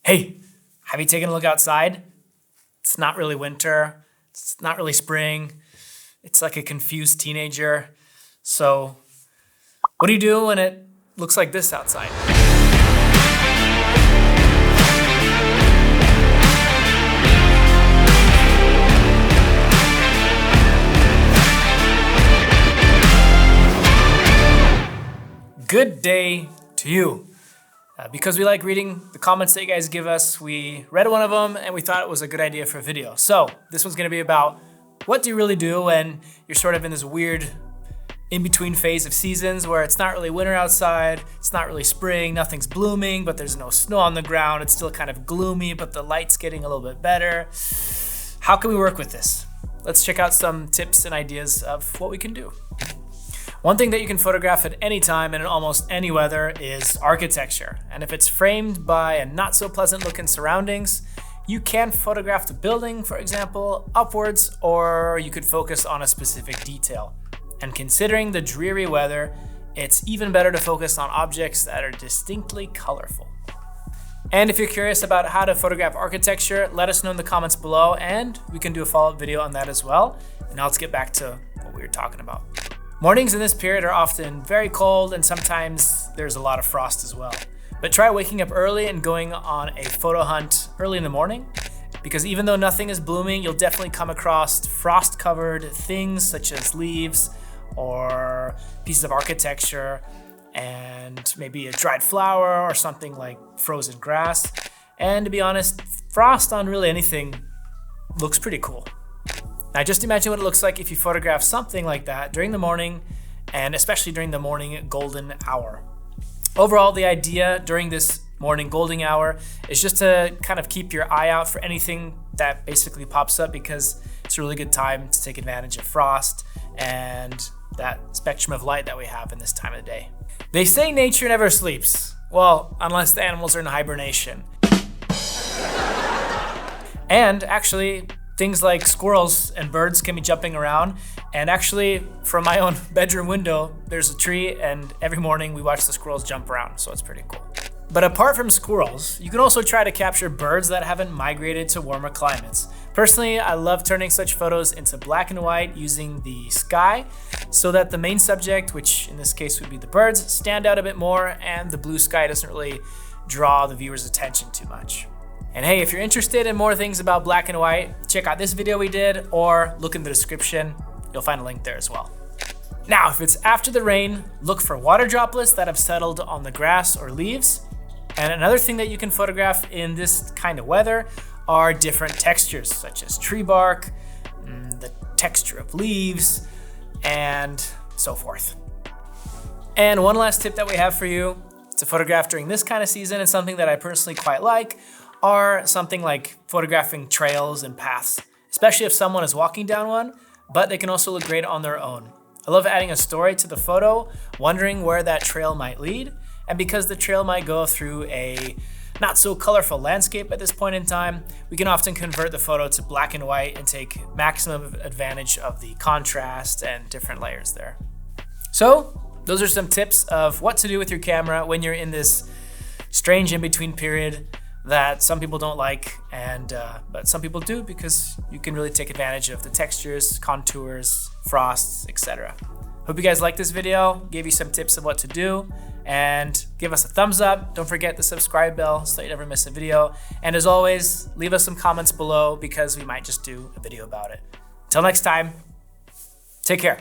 Hey, have you taken a look outside? It's not really winter. It's not really spring. It's like a confused teenager. So what do you do when it looks like this outside? Good day to you. Because we like reading the comments that you guys give us, we read one of them and we thought it was a good idea for a video. So this one's gonna be about what do you really do when you're sort of in this weird in-between phase of seasons where it's not really winter outside, it's not really spring, nothing's blooming, but there's no snow on the ground, it's still kind of gloomy, but the light's getting a little bit better. How can we work with this? Let's check out some tips and ideas of what we can do. One thing that you can photograph at any time and in almost any weather is architecture. And if it's framed by a not so pleasant looking surroundings, you can photograph the building, for example, upwards, or you could focus on a specific detail. And considering the dreary weather, it's even better to focus on objects that are distinctly colorful. And if you're curious about how to photograph architecture, let us know in the comments below and we can do a follow-up video on that as well. And now let's get back to what we were talking about. Mornings in this period are often very cold and sometimes there's a lot of frost as well. But try waking up early and going on a photo hunt early in the morning, because even though nothing is blooming, you'll definitely come across frost-covered things such as leaves or pieces of architecture and maybe a dried flower or something like frozen grass. And to be honest, frost on really anything looks pretty cool. Now just imagine what it looks like if you photograph something like that during the morning, and especially during the morning golden hour. Overall, the idea during this morning golden hour is just to kind of keep your eye out for anything that basically pops up, because it's a really good time to take advantage of frost and that spectrum of light that we have in this time of the day. They say nature never sleeps. Well, unless the animals are in hibernation. And actually, things like squirrels and birds can be jumping around. And actually, from my own bedroom window, there's a tree, and every morning we watch the squirrels jump around, so it's pretty cool. But apart from squirrels, you can also try to capture birds that haven't migrated to warmer climates. Personally, I love turning such photos into black and white using the sky so that the main subject, which in this case would be the birds, stand out a bit more and the blue sky doesn't really draw the viewer's attention too much. And hey, if you're interested in more things about black and white, check out this video we did or look in the description. You'll find a link there as well. Now, if it's after the rain, look for water droplets that have settled on the grass or leaves. And another thing that you can photograph in this kind of weather are different textures, such as tree bark, the texture of leaves, and so forth. And one last tip that we have for you to photograph during this kind of season, and something that I personally quite like, are something like photographing trails and paths, especially if someone is walking down one, but they can also look great on their own. I love adding a story to the photo, wondering where that trail might lead. And because the trail might go through a not so colorful landscape at this point in time, we can often convert the photo to black and white and take maximum advantage of the contrast and different layers there. So those are some tips of what to do with your camera when you're in this strange in-between period that some people don't like, but some people do, because you can really take advantage of the textures, contours, frosts, etc. Hope you guys liked this video, gave you some tips of what to do, and give us a thumbs up. Don't forget the subscribe bell so you never miss a video. And as always, leave us some comments below because we might just do a video about it. Until next time, take care.